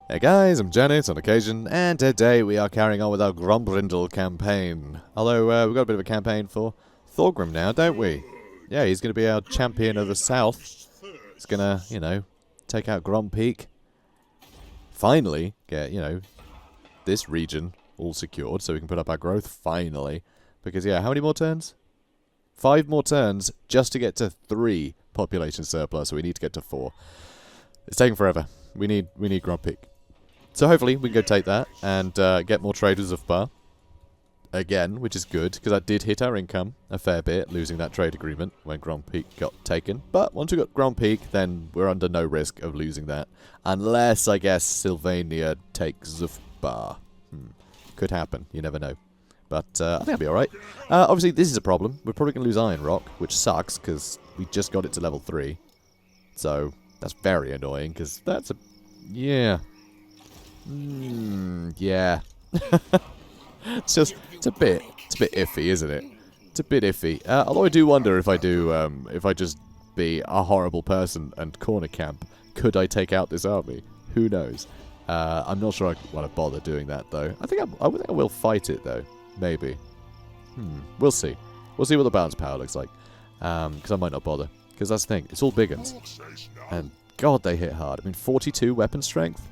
Hey guys, I'm Janet on occasion, and today we are carrying on with our Grombrindal Campaign. Although, we've got a bit of a campaign for Thorgrim now, don't we? Yeah, he's going to be our champion of the south. He's going to, you know, take out Grom Peak. Finally, get, you know, this region all secured so we can put up our growth, finally. Because, yeah, how many more turns? 5 more turns just to get to 3 population surplus, so we need to get to 4. It's taking forever. We need Grom Peak. So hopefully we can go take that and get more traders of bar again, which is good because that did hit our income a fair bit, losing that trade agreement when Grom Peak got taken. But once we got Grom Peak, then we're under no risk of losing that, unless I guess Sylvania takes Zufbar. Could happen. You never know. But I think I'll be all right. Obviously, this is a problem. We're probably going to lose Iron Rock, which sucks because we just got it to level 3. So that's very annoying because that's a yeah. Yeah. it's a bit iffy, isn't it? It's a bit iffy. Although I do wonder if I just be a horrible person and corner camp, could I take out this army? Who knows? I'm not sure I want to bother doing that though. I think I will fight it though. Maybe. We'll see. We'll see what the balance power looks like. Because I might not bother. Because that's the thing. It's all big uns. And God, they hit hard. I mean, 42 weapon strength.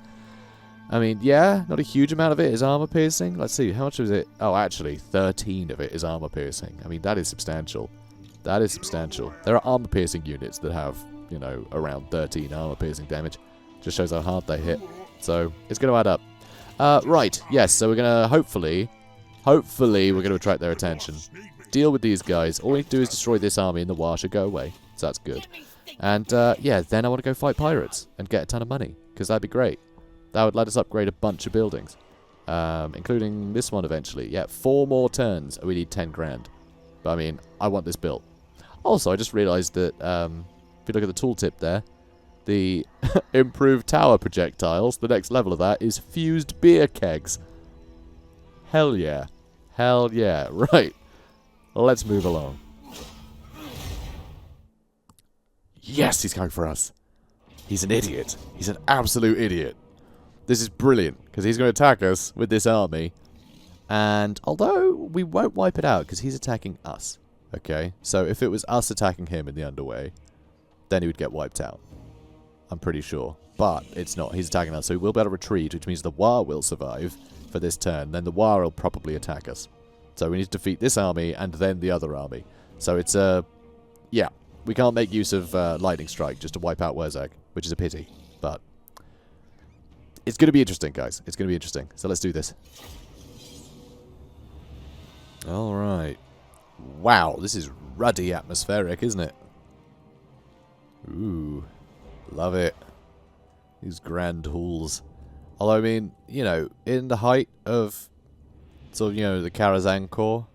I mean, yeah, not a huge amount of it is armor piercing. Let's see, how much is it? Oh, actually, 13 of it is armor piercing. I mean, that is substantial. That is substantial. There are armor piercing units that have, you know, around 13 armor piercing damage. Just shows how hard they hit. So, it's going to add up. Right, yes, so we're going to hopefully we're going to attract their attention. Deal with these guys. All we need to do is destroy this army and the war should go away. So that's good. And, yeah, then I want to go fight pirates and get a ton of money. Because that'd be great. That would let us upgrade a bunch of buildings. Including this one eventually. Yeah, 4 more turns. We need 10 grand. But, I mean, I want this built. Also, I just realised that, if you look at the tooltip there, the improved tower projectiles, the next level of that is fused beer kegs. Hell yeah. Hell yeah. Right. Let's move along. Yes, he's going for us. He's an idiot. He's an absolute idiot. This is brilliant, because he's going to attack us with this army. And although we won't wipe it out, because he's attacking us. Okay? So if it was us attacking him in the underway, then he would get wiped out. I'm pretty sure. But it's not. He's attacking us, so we will be able to retreat, which means the War will survive for this turn. Then the War will probably attack us. So we need to defeat this army and then the other army. So it's yeah. We can't make use of Lightning Strike just to wipe out Wurzag, which is a pity. But it's going to be interesting, guys. It's going to be interesting. So let's do this. Alright. Wow, this is ruddy atmospheric, isn't it? Ooh. Love it. These grand halls. Although, I mean, you know, in the height of sort of, you know, the Karaz Ankor,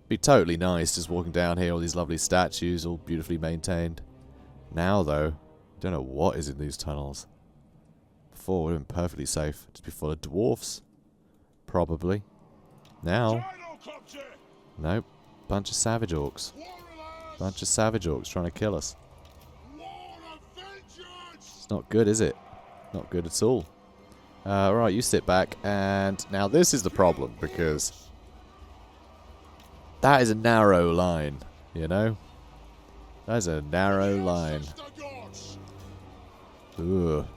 be totally nice just walking down here, all these lovely statues, all beautifully maintained. Now, though, don't know what is in these tunnels. Before, would have been perfectly safe. Just be full of dwarfs. Probably. Now, nope. Bunch of savage orcs. Bunch of savage orcs trying to kill us. It's not good, is it? Not good at all. Right, you sit back, and now this is the problem, because that is a narrow line, you know? That is a narrow line. Ugh.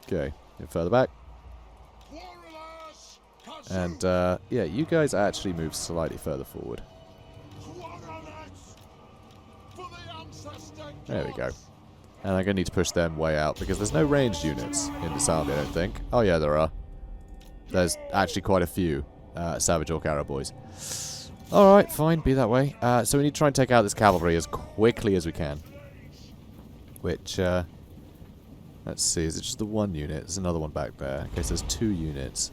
Okay, get further back. And, yeah, you guys actually move slightly further forward. There we go. And I'm going to need to push them way out, because there's no ranged units in this army, I don't think. Oh, yeah, there are. There's actually quite a few Savage Orc Arrow boys. Alright, fine, be that way. So we need to try and take out this cavalry as quickly as we can. Which, let's see, is it just the one unit? There's another one back there. Okay, so there's 2 units.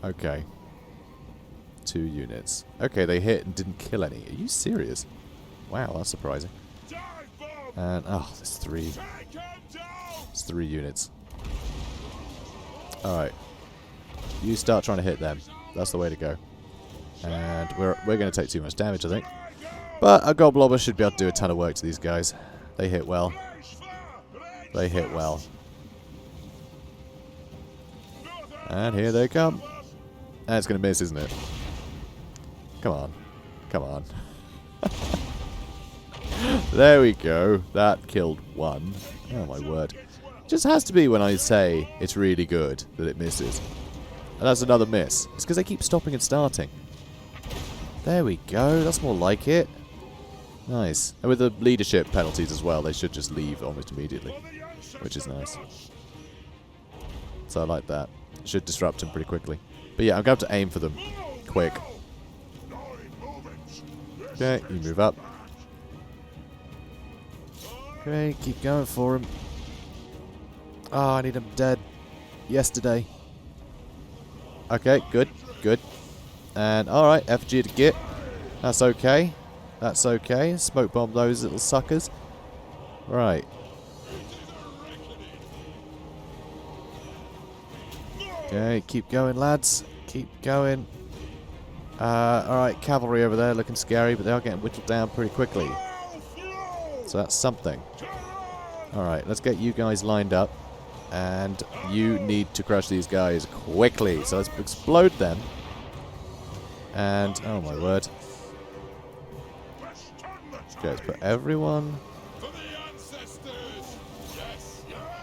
Okay. 2 units. Okay, they hit and didn't kill any. Are you serious? Wow, that's surprising. And, oh, there's 3. There's 3 units. Alright. You start trying to hit them. That's the way to go. And we're going to take too much damage, I think. But a Goblobber should be able to do a ton of work to these guys. They hit well. They hit well. And here they come. And it's going to miss, isn't it? Come on. Come on. There we go. That killed one. Oh my word. Just has to be when I say it's really good that it misses. And that's another miss. It's because they keep stopping and starting. There we go. That's more like it. Nice. And with the leadership penalties as well, they should just leave almost immediately. Which is nice. So I like that. Should disrupt them pretty quickly. But yeah, I'm going to have to aim for them. Quick. Okay, you move up. Okay, keep going for him. Oh, I need him dead. Yesterday. Okay, good, good. And, alright, FG to git. That's okay. That's okay. Smoke bomb those little suckers. Right. Okay, keep going, lads. Keep going. Alright, cavalry over there looking scary, but they are getting whittled down pretty quickly. So that's something. Alright, let's get you guys lined up. And you need to crush these guys quickly. So let's explode them. And, oh my word. Okay, let's put everyone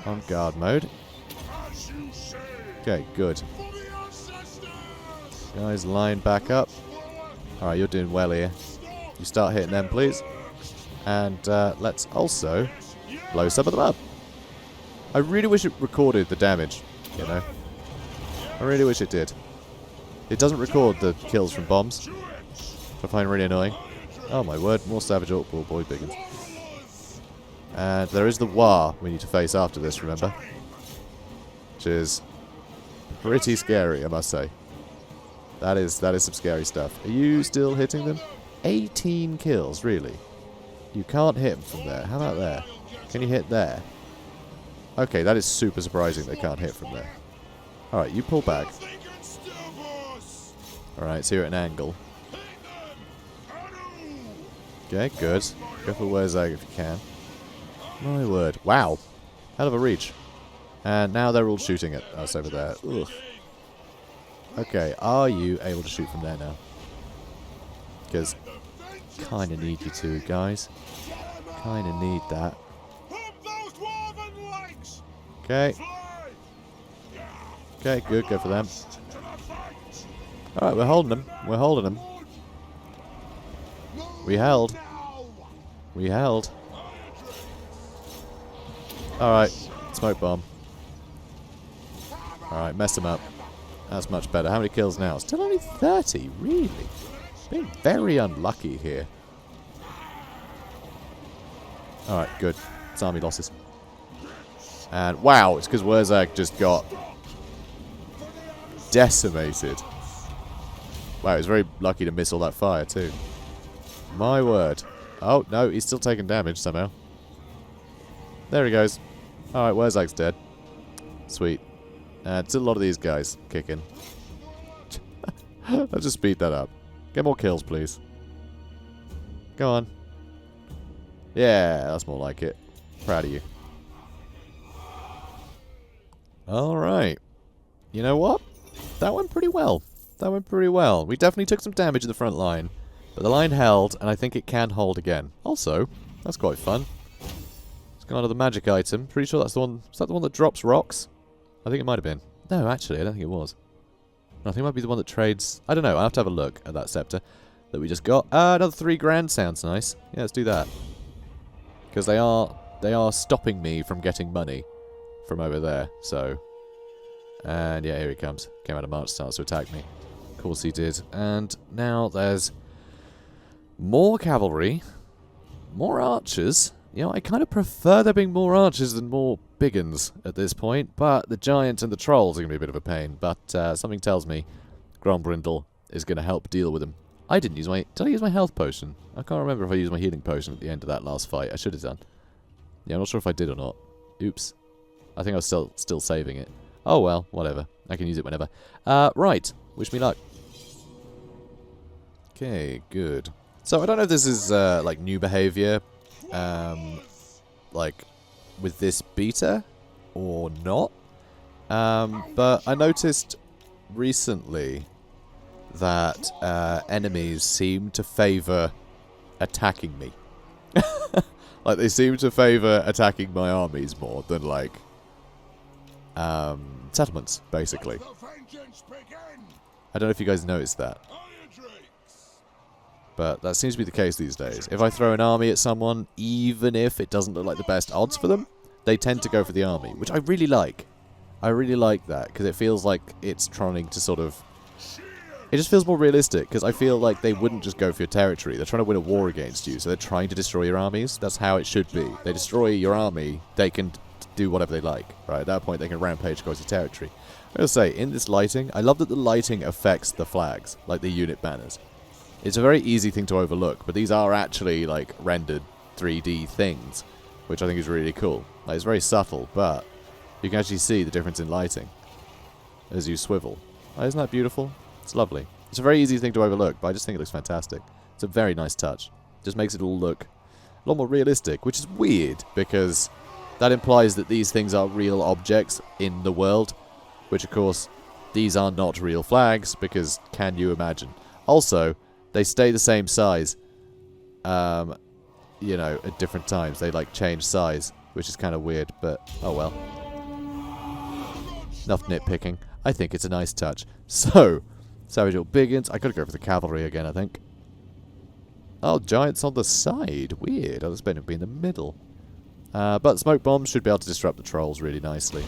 on guard mode. Okay, good. Guys, line back up. Alright, you're doing well here. You start hitting them, please. And let's also blow some of them up. I really wish it recorded the damage, you know. I really wish it did. It doesn't record the kills from bombs, which I find really annoying. Oh my word, more Savage Orc boy biggins. And there is the War we need to face after this, remember? Which is pretty scary, I must say. That is some scary stuff. Are you still hitting them? 18 kills, really? You can't hit them from there. How about there? Can you hit there? Okay, that is super surprising they can't hit from there. Alright, you pull back. Alright, so you're at an angle. Okay, good. Go for Wurzag if you can. My word. Wow. Hell of a reach. And now they're all shooting at us over there. Ugh. Okay, are you able to shoot from there now? Because kind of need you to, guys. Kind of need that. Okay. Okay, good. Go for them. Alright, we're holding them. We're holding them. We held. We held. Alright. Smoke bomb. Alright, mess them up. That's much better. How many kills now? Still only 30? Really? Being very unlucky here. Alright, good. It's army losses. And wow, it's because Wurzag just got decimated. Wow, he's very lucky to miss all that fire too. My word. Oh, no, he's still taking damage somehow. There he goes. Alright, Wurzag's dead. Sweet. And still a lot of these guys kicking. Let's just speed that up. Get more kills, please. Go on. Yeah, that's more like it. Proud of you. Alright. You know what? That went pretty well. That went pretty well. We definitely took some damage in the front line. But the line held, and I think it can hold again. Also, that's quite fun. Let's go on to the magic item. Pretty sure that's the one... Is that the one that drops rocks? I think it might have been. No, actually, I don't think it was. I think it might be the one that trades... I don't know. I'll have to have a look at that scepter that we just got. Another 3 grand sounds nice. Yeah, let's do that. Because they are stopping me from getting money from over there. So... And yeah, here he comes. Came out of march, starts to attack me. Of course he did. And now there's more cavalry, more archers. You know, I kind of prefer there being more archers than more biggins at this point, but the giants and the trolls are going to be a bit of a pain. But something tells me Grombrindal is going to help deal with them. I didn't use my... Did I use my health potion? I can't remember if I used my healing potion at the end of that last fight. I should have done. Yeah, I'm not sure if I did or not. Oops. I think I was still saving it. Oh well, whatever. I can use it whenever. Right. Wish me luck. Okay, good. So I don't know if this is like new behavior, like with this beta or not. But I noticed recently that enemies seem to favour attacking me. Like, they seem to favour attacking my armies more than, like, settlements, basically. I don't know if you guys noticed that. But that seems to be the case these days. If I throw an army at someone, even if it doesn't look like the best odds for them, they tend to go for the army, which I really like. I really like that, because it feels like it's trying to sort of... It just feels more realistic, because I feel like they wouldn't just go for your territory. They're trying to win a war against you, so they're trying to destroy your armies. That's how it should be. They destroy your army, they can do whatever they like. Right, at that point, they can rampage across your territory. I gotta say, in this lighting, I love that the lighting affects the flags, like the unit banners. It's a very easy thing to overlook, but these are actually, like, rendered 3D things, which I think is really cool. Like, it's very subtle, but you can actually see the difference in lighting as you swivel. Oh, isn't that beautiful? It's lovely. It's a very easy thing to overlook, but I just think it looks fantastic. It's a very nice touch. Just makes it all look a lot more realistic, which is weird, because that implies that these things are real objects in the world, which, of course, these are not real flags, because can you imagine? Also, they stay the same size, you know, at different times. They, like, change size, which is kind of weird, but oh well. Enough nitpicking. I think it's a nice touch. So, Savage Orc Biggins. I gotta go for the cavalry again, I think. Oh, giants on the side. Weird. I was expecting to be in the middle. But smoke bombs should be able to disrupt the trolls really nicely.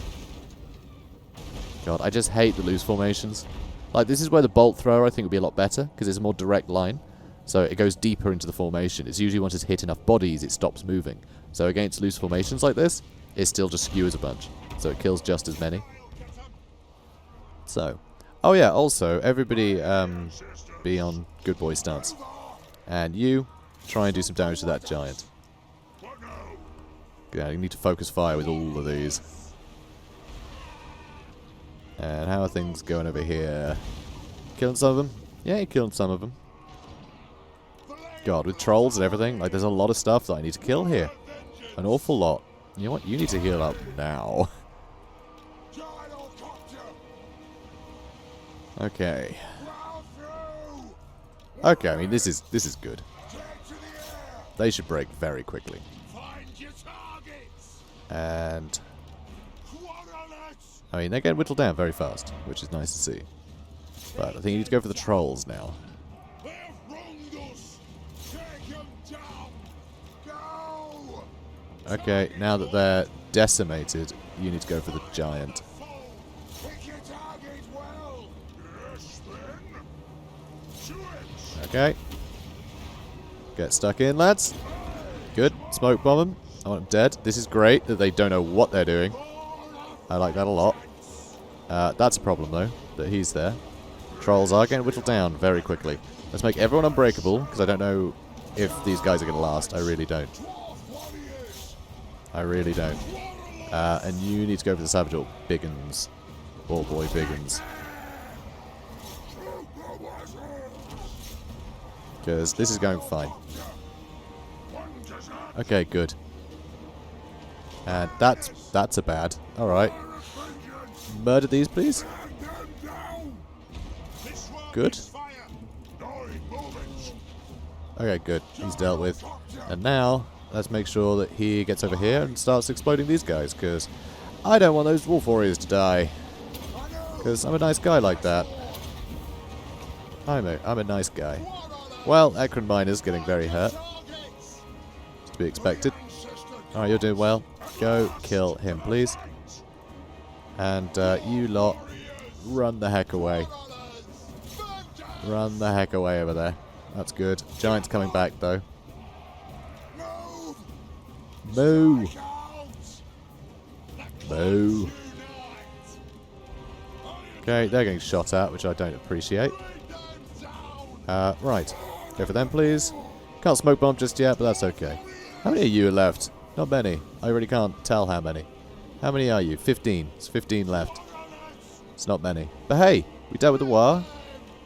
God, I just hate the loose formations. Like, this is where the bolt thrower, I think, would be a lot better, because it's a more direct line. So it goes deeper into the formation. It's usually once it's hit enough bodies, it stops moving. So against loose formations like this, it still just skewers a bunch. So it kills just as many. So, oh yeah, also, everybody be on good boy stance. And you, try and do some damage to that giant. Yeah, you need to focus fire with all of these. And how are things going over here? Killing some of them? Yeah, you're killing some of them. God, with trolls and everything, like, there's a lot of stuff that I need to kill here. An awful lot. You know what? You need to heal up now. Okay. Okay, I mean, this is good. They should break very quickly. And I mean, they're getting whittled down very fast, which is nice to see. But I think you need to go for the trolls now. Okay, now that they're decimated, you need to go for the giant. Okay. Get stuck in, lads. Good. Smoke bomb them. I want them dead. This is great that they don't know what they're doing. I like that a lot. That's a problem, though, that he's there. Trolls are getting whittled down very quickly. Let's make everyone unbreakable, because I don't know if these guys are going to last. I really don't. I really don't. And you need to go for the Savage Orc Biggins. Ball boy Biggins. Because this is going fine. Okay, good. And that's a bad. Alright. Murder these, please. Good. Okay, good. He's dealt with. And now, let's make sure that he gets over here and starts exploding these guys, because I don't want those wolf warriors to die. Because I'm a nice guy like that. I'm a nice guy. Well, Ekron Miner's getting very hurt. To be expected. Alright, you're doing well. Go kill him, please. And you lot, run the heck away. Run the heck away over there. That's good. Giant's coming back, though. Moo! Moo! Okay, they're getting shot at, which I don't appreciate. Right. Go for them, please. Can't smoke bomb just yet, but that's okay. How many of you are left? Not many. I really can't tell how many. How many are you? 15. It's 15 left. It's not many. But hey, we dealt with the war.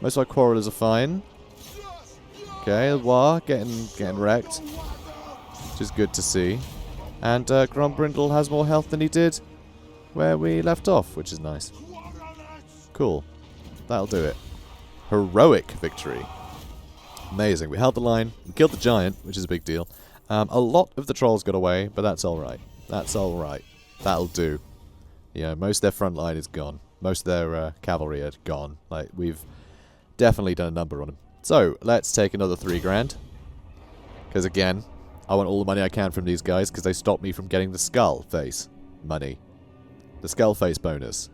Most of our quarrelers are fine. Okay, the war getting wrecked. Which is good to see. And Grombrindal has more health than he did where we left off, which is nice. Cool. That'll do it. Heroic victory. Amazing. We held the line. We killed the giant, which is a big deal. A lot of the trolls got away, but that's alright. That's alright. That'll do. Yeah, most of their front line is gone. Most of their cavalry are gone. Like, we've definitely done a number on them. So, let's take another 3 grand. Because, again, I want all the money I can from these guys, because they stopped me from getting the skull face money. The skull face bonus.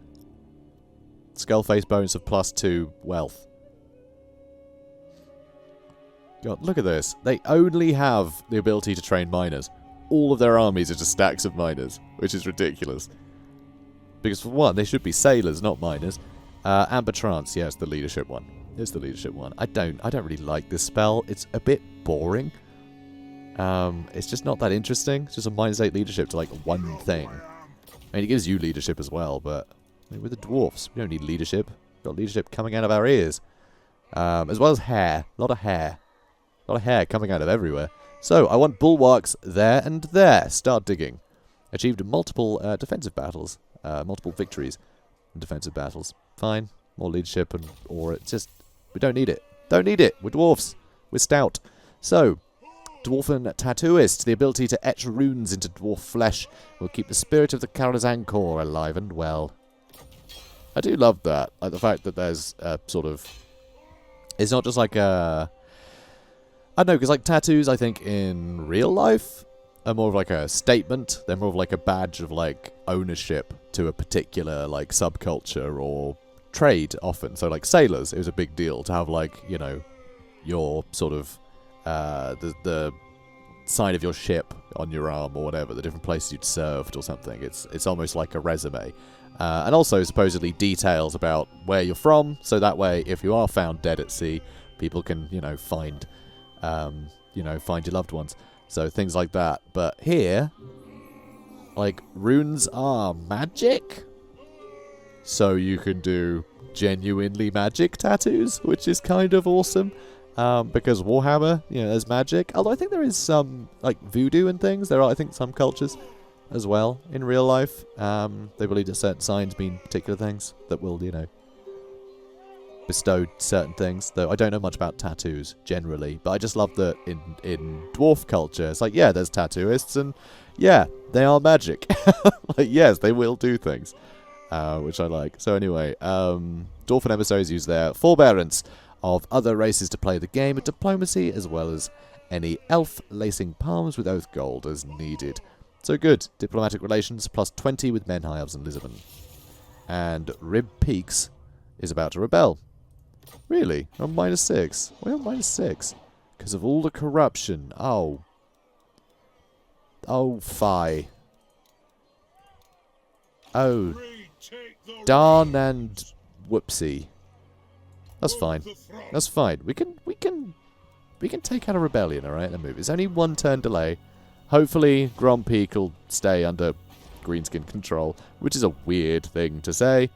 Skull face bonus of +2 wealth. God, look at this. They only have the ability to train miners. All of their armies are just stacks of miners, which is ridiculous. Because for one, they should be sailors, not miners. Amber Trance, yeah, it's the leadership one. It's the leadership one. I don't really like this spell. It's a bit boring. It's just not that interesting. It's just a -8 leadership to like one thing. I mean, it gives you leadership as well, but I mean, with the dwarfs, we don't need leadership. We've got leadership coming out of our ears. As well as hair. A lot of hair. A lot of hair coming out of everywhere. So, I want bulwarks there and there. Start digging. Achieved multiple defensive battles. Multiple victories in defensive battles. Fine. More leadership or it's just... We don't need it. Don't need it. We're dwarfs. We're stout. So, Dwarfen Tattooist. The ability to etch runes into dwarf flesh will keep the spirit of the Karaz Ankor alive and well. I do love that. Like the fact that there's a sort of... It's not just like a... I don't know, because like tattoos, I think, in real life are more of like a statement. They're more of like a badge of like ownership to a particular like subculture or trade often. So like sailors, it was a big deal to have like, you know, your sort of the sign of your ship on your arm or whatever, the different places you'd served or something. It's almost like a resume. And also supposedly details about where you're from, so that way if you are found dead at sea, people can, you know, find your loved ones. So things like that. But here, like, runes are magic, so you can do genuinely magic tattoos, which is kind of awesome. Because Warhammer, you know, there's magic. Although I think there is some, like, voodoo and things. There are, I think, some cultures as well in real life. They believe that certain signs mean particular things that will, you know, bestow certain things. Though I don't know much about tattoos generally, but I just love that in dwarf culture, it's like, yeah, there's tattooists, and yeah, they are magic. Like, yes, they will do things, which I like. So anyway, Dwarfen emissaries use their forbearance of other races to play the game of diplomacy, as well as any elf lacing palms with oath gold as needed. So good. Diplomatic relations +20 with men, high elves, and lizardmen. And Rib Peaks is about to rebel. Really? We're on -6. We're on -6. Because of all the corruption. Oh. Oh, fie. Oh. Darn and whoopsie. That's fine. That's fine. We can take out a rebellion, alright, and move. It's only 1 turn delay. Hopefully, Grom Peak will stay under Greenskin control, which is a weird thing to say.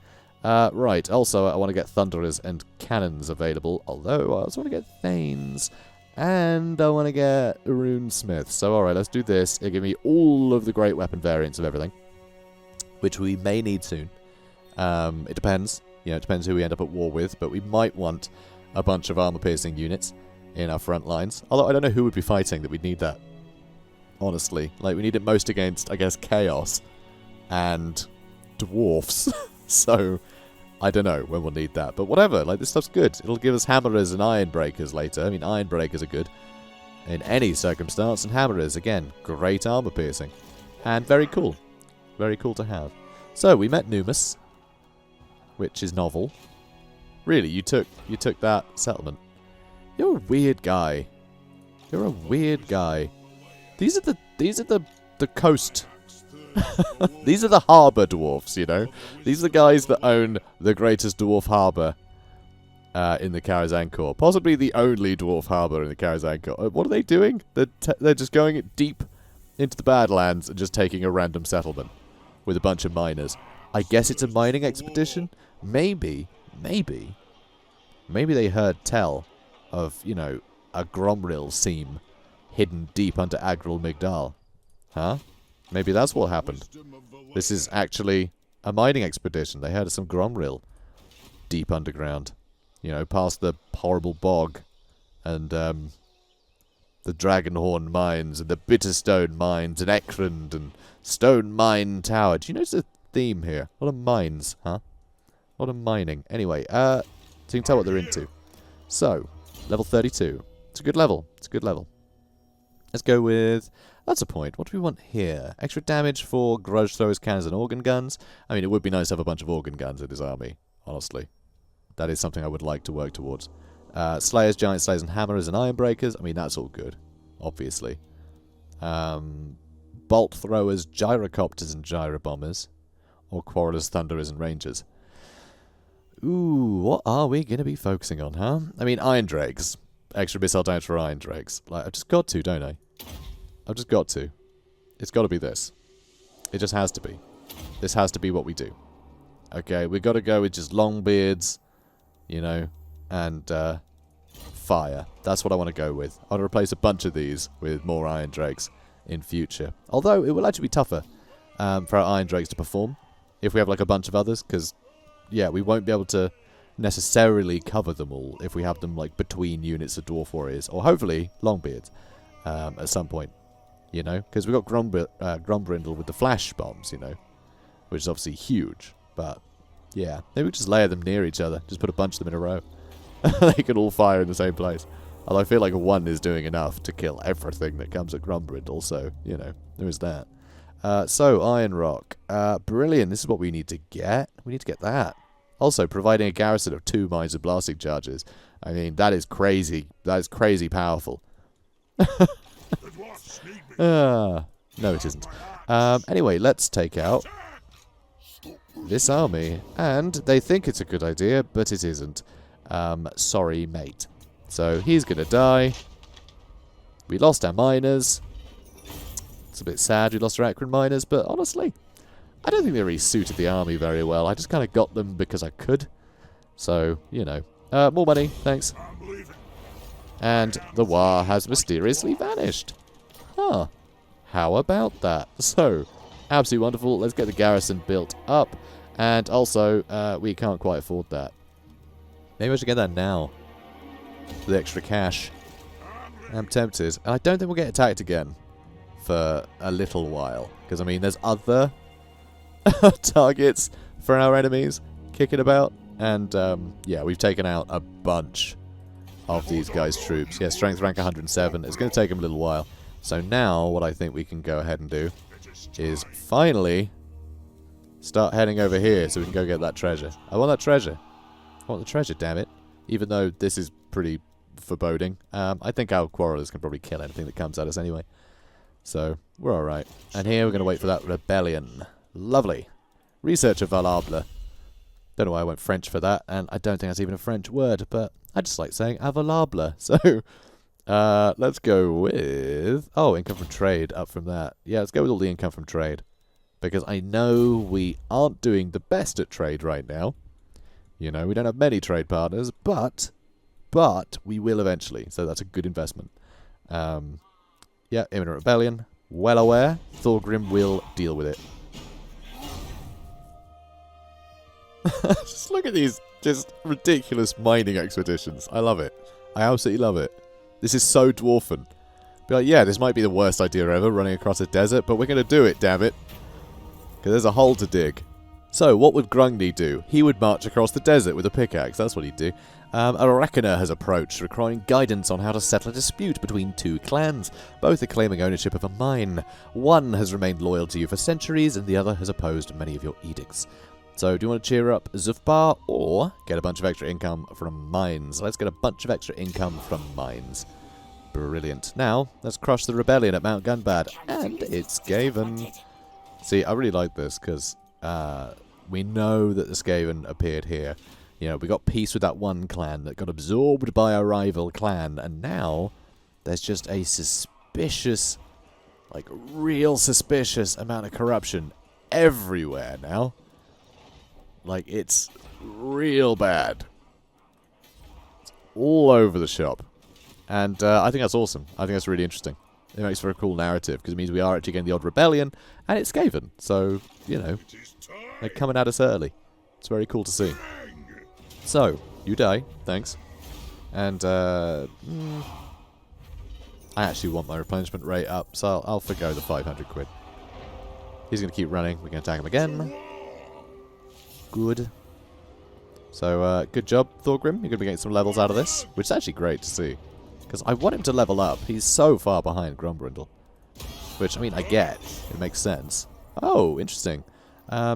Right, also, I want to get Thunderers and Cannons available, although I also want to get Thanes, and I want to get Rune Smith. So, alright, let's do this. It'll give me all of the great weapon variants of everything, which we may need soon. It depends. You know, it depends who we end up at war with, but we might want a bunch of armor-piercing units in our front lines. Although I don't know who would be fighting that we'd need that. Honestly. Like, we need it most against, I guess, Chaos and Dwarfs. So, I don't know when we'll need that. But whatever, like, this stuff's good. It'll give us Hammerers and Ironbreakers later. I mean, Ironbreakers are good in any circumstance, and Hammerers, again, great armor-piercing. And very cool. Very cool to have. So, we met Numus, which is novel. Really, you took that settlement. You're a weird guy. You're a weird guy. These are the coast. These are the harbour dwarfs, you know. These are the guys that own the greatest dwarf harbour in the Karaz Ankor. Possibly the only dwarf harbour in the Karaz Ankor. What are they doing? They're just going deep into the Badlands and just taking a random settlement with a bunch of miners. I guess it's a mining expedition. Maybe they heard tell of, you know, a Gromril seam hidden deep under Agril Migdal. Huh? Maybe that's what happened. This is actually a mining expedition. They heard of some Grombrindal deep underground. You know, past the horrible bog and the Dragonhorn mines and the Bitterstone mines and Ekrand and Stone Mine Tower. Do you notice a theme here? A lot of mines, huh? A lot of mining. Anyway, so you can tell what they're into. So, level 32. It's a good level. It's a good level. Let's go with... That's a point. What do we want here? Extra damage for grudge throwers, cannons, and organ guns. I mean, it would be nice to have a bunch of organ guns in his army, honestly. That is something I would like to work towards. Slayers, giant slayers, and hammerers and iron breakers. I mean, that's all good, obviously. Bolt throwers, gyrocopters, and gyrobombers. Or quarrelers, thunderers, and rangers. Ooh, what are we going to be focusing on, huh? I mean, iron drakes. Extra missile damage for iron drakes. Like, I've just got to, don't I? I've just got to. It's got to be this. It just has to be. This has to be what we do. Okay, we've got to go with just long beards, you know, and fire. That's what I want to go with. I'll replace a bunch of these with more iron drakes in future. Although, it will actually be tougher for our iron drakes to perform if we have, like, a bunch of others, because, yeah, we won't be able to necessarily cover them all if we have them, like, between units of dwarf warriors, or hopefully longbeards at some point. You know, because we've got Grombrindal with the flash bombs, you know, which is obviously huge. But, yeah, maybe we just layer them near each other. Just put a bunch of them in a row. They can all fire in the same place. Although I feel like one is doing enough to kill everything that comes at Grombrindal, so, you know, there is that. So, Iron Rock. Brilliant, this is what we need to get. We need to get that. Also, providing a garrison of 2 mines of blasting charges. I mean, that is crazy. That is crazy powerful. No, it isn't. Anyway, let's take out this army. And they think it's a good idea, but it isn't. Sorry, mate. So, he's going to die. We lost our miners. It's a bit sad we lost our Akron miners, but honestly, I don't think they really suited the army very well. I just kind of got them because I could. So, you know. More money, thanks. And the War has mysteriously vanished. Huh. How about that? So, absolutely wonderful. Let's get the garrison built up. And also, we can't quite afford that. Maybe I should get that now. For the extra cash. I'm tempted. I don't think we'll get attacked again. For a little while. Because, I mean, there's other targets for our enemies kicking about. And, yeah, we've taken out a bunch of these guys' troops. Yeah, strength rank 107. It's going to take them a little while. So now, what I think we can go ahead and do is finally start heading over here so we can go get that treasure. I want that treasure. I want the treasure, damn it. Even though this is pretty foreboding. I think our quarrelers can probably kill anything that comes at us anyway. So, we're alright. And here we're going to wait for that rebellion. Lovely. Researcher valable. Don't know why I went French for that, and I don't think that's even a French word, but I just like saying avalable. So, let's go with... Oh, income from trade up from that. Yeah, let's go with all the income from trade. Because I know we aren't doing the best at trade right now. You know, we don't have many trade partners, but we will eventually. So that's a good investment. Yeah, imminent rebellion. Well aware. Thorgrim will deal with it. Just look at these just ridiculous mining expeditions. I love it. I absolutely love it. This is so dwarfen. Be like, yeah, this might be the worst idea ever, running across a desert, but we're going to do it, damn it. Because there's a hole to dig. So, what would Grungni do? He would march across the desert with a pickaxe. That's what he'd do. A reckoner has approached, requiring guidance on how to settle a dispute between 2 clans. Both are claiming ownership of a mine. One has remained loyal to you for centuries, and the other has opposed many of your edicts. So, do you want to cheer up Zufbar, or get a bunch of extra income from mines? Let's get a bunch of extra income from mines. Brilliant. Now, let's crush the rebellion at Mount Gunbad. And it's Skaven. See, I really like this, because we know that the Skaven appeared here. You know, we got peace with that one clan that got absorbed by a rival clan, and now there's just a suspicious, like, real suspicious amount of corruption everywhere now. Like, it's real bad. It's all over the shop. And I think that's awesome. I think that's really interesting. It makes for a cool narrative, because it means we are actually getting the odd rebellion, and it's Skaven. So, you know, they're coming at us early. It's very cool to see. So, you die. Thanks. And, I actually want my replenishment rate up, so I'll forgo the 500 quid. He's going to keep running. We can attack him again. Good. So, good job, Thorgrim. You're going to be getting some levels out of this, which is actually great to see. Because I want him to level up. He's so far behind Grombrindal. Which, I mean, I get. It makes sense. Oh, interesting.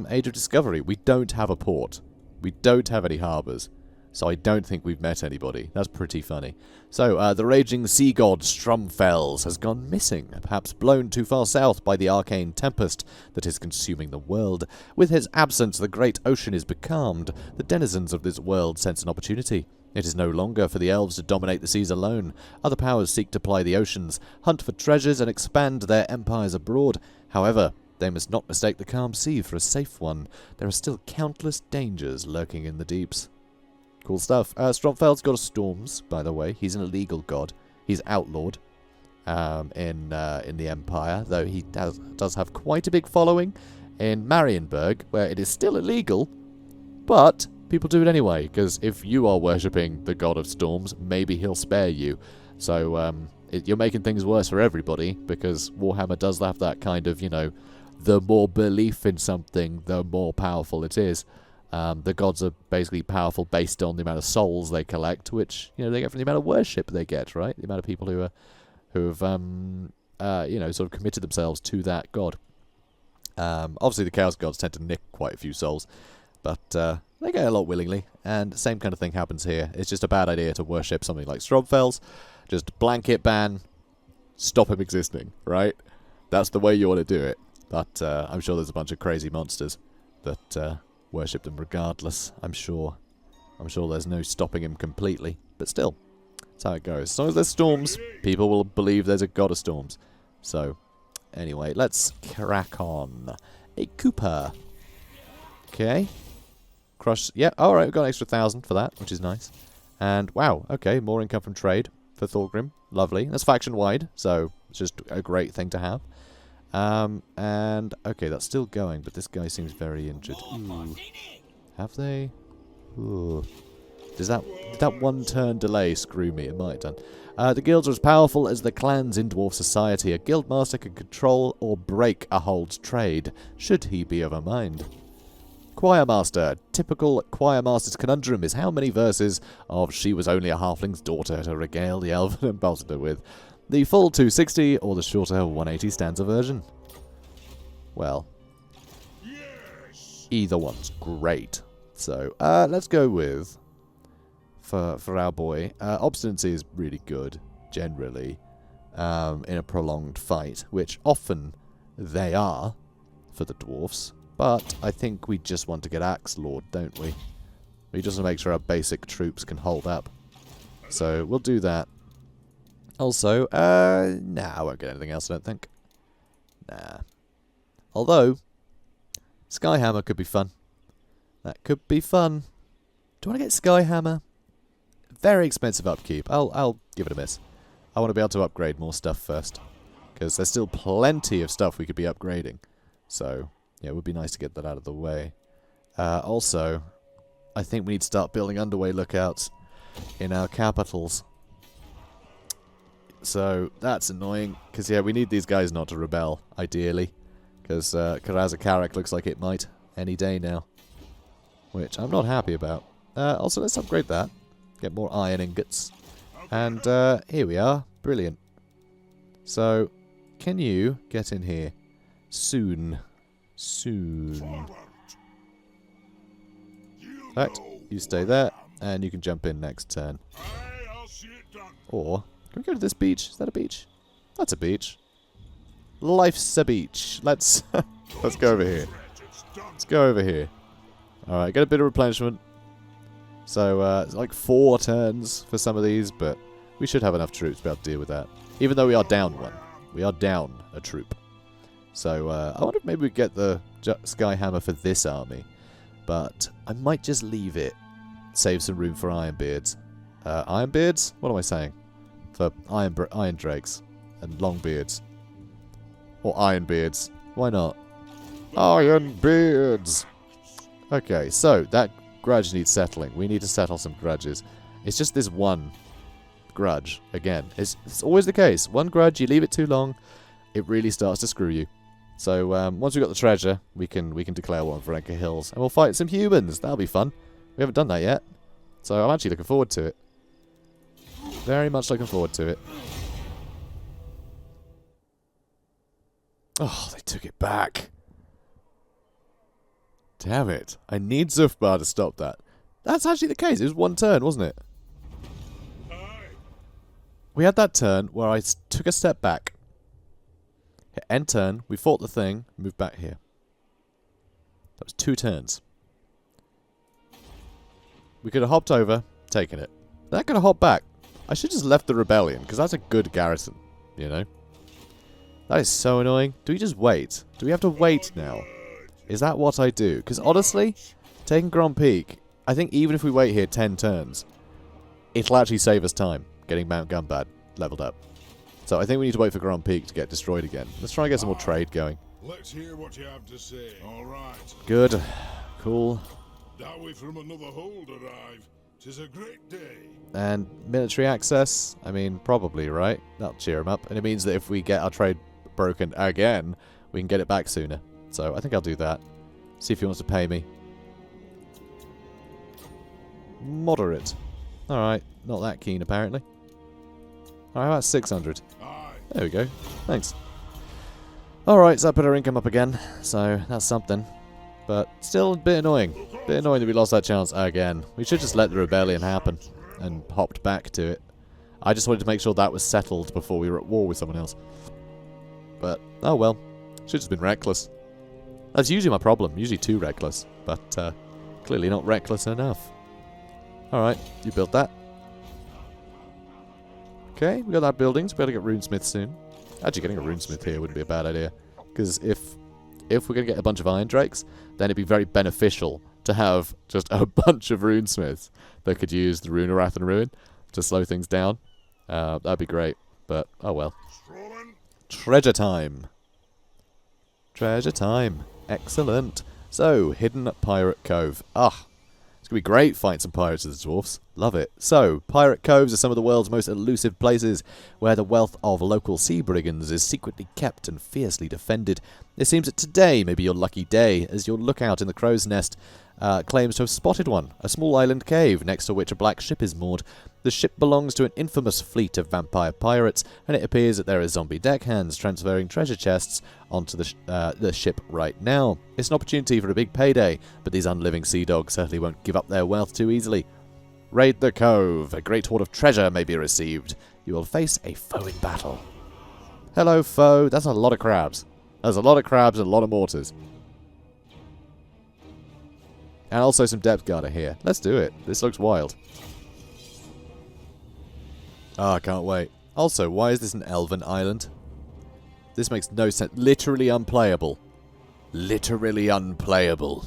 Age of Discovery. We don't have a port. We don't have any harbours. So I don't think we've met anybody. That's pretty funny. So, the raging sea god Stromfels has gone missing, perhaps blown too far south by the arcane tempest that is consuming the world. With his absence, the great ocean is becalmed. The denizens of this world sense an opportunity. It is no longer for the elves to dominate the seas alone. Other powers seek to ply the oceans, hunt for treasures, and expand their empires abroad. However, they must not mistake the calm sea for a safe one. There are still countless dangers lurking in the deeps. Cool stuff. Stromfeld's god of storms, by the way. He's an illegal god. He's outlawed in the Empire, though he does have quite a big following in Marienburg, where it is still illegal, but people do it anyway, because if you are worshipping the god of storms, maybe he'll spare you. So you're making things worse for everybody, because Warhammer does have that kind of, you know, the more belief in something, the more powerful it is. The gods are basically powerful based on the amount of souls they collect, which, you know, they get from the amount of worship they get, right? The amount of people who have you know, sort of committed themselves to that god. Obviously, the Chaos gods tend to nick quite a few souls, but they get a lot willingly, and same kind of thing happens here. It's just a bad idea to worship something like Stromfels. Just blanket ban, stop him existing, right? That's the way you want to do it. But I'm sure there's a bunch of crazy monsters that worship them regardless, I'm sure. I'm sure there's no stopping him completely, but still, that's how it goes. As long as there's storms, people will believe there's a god of storms. So, anyway, let's crack on. A Cooper. Okay. Crush. Yeah, alright, we've got an extra 1,000 for that, which is nice. And, wow, okay, more income from trade for Thorgrim. Lovely. That's faction-wide, so it's just a great thing to have. And, okay, that's still going, but this guy seems very injured. Ooh. Have they? Ooh. Did that one-turn delay screw me? It might have done. The guilds are as powerful as the clans in dwarf society. A guildmaster can control or break a hold's trade, should he be of a mind. Choirmaster. Typical choirmaster's conundrum is how many verses of She Was Only a Halfling's Daughter to regale the elven ambassador with. The full 260 or the shorter 180 stanza version? Well, either one's great. So, let's go with, for our boy, obstinacy is really good, generally, in a prolonged fight, which often they are for the dwarfs, but I think we just want to get Axe Lord, don't we? We just want to make sure our basic troops can hold up. So, we'll do that. Also, nah, I won't get anything else, I don't think. Nah. Although, Skyhammer could be fun. That could be fun. Do I want to get Skyhammer? Very expensive upkeep. I'll give it a miss. I want to be able to upgrade more stuff first, because there's still plenty of stuff we could be upgrading. So, yeah, it would be nice to get that out of the way. Also, I think we need to start building underway lookouts in our capitals. So, that's annoying, because, yeah, we need these guys not to rebel, ideally. Because Karaz Ankor looks like it might any day now. Which I'm not happy about. Also, let's upgrade that. Get more iron ingots. And here we are. Brilliant. So, can you get in here? Soon. Soon. In fact, you stay there, and you can jump in next turn. Or, can we go to this beach? Is that a beach? That's a beach. Life's a beach. Let's go over here. Let's go over here. Alright, get a bit of replenishment. So, it's like 4 turns for some of these, but we should have enough troops to be able to deal with that. Even though we are down one. We are down a troop. So, I wonder if maybe we get the Skyhammer for this army. But I might just leave it. Save some room for Ironbeards. Ironbeards? What am I saying? For Iron Drakes. And long beards. Or iron beards. Why not? Iron beards! Okay, so that grudge needs settling. We need to settle some grudges. It's just this one grudge. Again, it's always the case. One grudge, you leave it too long, it really starts to screw you. So once we've got the treasure, we can declare war on Varenka Hills. And we'll fight some humans. That'll be fun. We haven't done that yet. So I'm actually looking forward to it. Very much looking forward to it. Oh, they took it back. Damn it. I need Zufbar to stop that. That's actually the case. It was one turn, wasn't it? We had that turn where I took a step back. Hit end turn. We fought the thing. Moved back here. That was 2 turns. We could have hopped over, taken it. Then I could have hopped back. I should have just left the rebellion, because that's a good garrison, you know? That is so annoying. Do we just wait? Do we have to wait now? Is that what I do? Because honestly, taking Grand Peak, I think even if we wait here 10 turns, it'll actually save us time getting Mount Gumbad leveled up. So I think we need to wait for Grand Peak to get destroyed again. Let's try and get some more trade going. Let's hear what you have to say. All right. Good. Cool. Dowry from another hold arrive. 'Tis a great day. And military access? I mean, probably, right? That'll cheer him up. And it means that if we get our trade broken again, we can get it back sooner. So I think I'll do that. See if he wants to pay me. Moderate. Alright, not that keen apparently. Alright, about 600. There we go. Thanks. Alright, so that put our income up again. So that's something. But still a bit annoying. Bit annoying that we lost that chance again. We should just let the rebellion happen and hopped back to it. I just wanted to make sure that was settled before we were at war with someone else. But, oh well. Should have been reckless. That's usually my problem. Usually too reckless. But clearly not reckless enough. Alright, you built that. Okay, we got that building, so we gotta get runesmith soon. Actually, getting a runesmith here wouldn't be a bad idea. Because if we're going to get a bunch of iron drakes, then it'd be very beneficial to have just a bunch of runesmiths that could use the Rune of Wrath and Ruin to slow things down. That'd be great, but oh well. Treasure time. Treasure time. Excellent. So, Hidden Pirate Cove. Ah, it's going to be great fighting some pirates of the dwarfs. Love it. So, pirate coves are some of the world's most elusive places where the wealth of local sea brigands is secretly kept and fiercely defended. It seems that today may be your lucky day, as your lookout in the crow's nest claims to have spotted one, a small island cave next to which a black ship is moored. The ship belongs to an infamous fleet of vampire pirates, and it appears that there are zombie deckhands transferring treasure chests onto the ship right now. It's an opportunity for a big payday, but these unliving sea dogs certainly won't give up their wealth too easily. Raid the cove. A great hoard of treasure may be received. You will face a foe in battle. Hello, foe. That's a lot of crabs. There's a lot of crabs and a lot of mortars. And also some depth guarder here. Let's do it. This looks wild. Ah, I can't wait. Also, why is this an elven island? This makes no sense. Literally unplayable. Literally unplayable.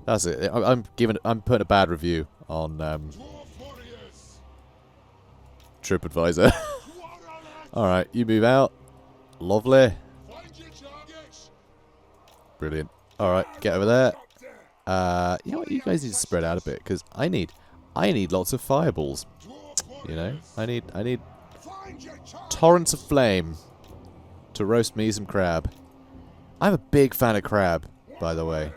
That's it. I'm putting a bad review on TripAdvisor. Alright, you move out. Lovely. Brilliant. Alright, get over there. You know what? You guys need to spread out a bit, because I need lots of fireballs. You know? I need torrents of flame to roast me some crab. I'm a big fan of crab, by the way.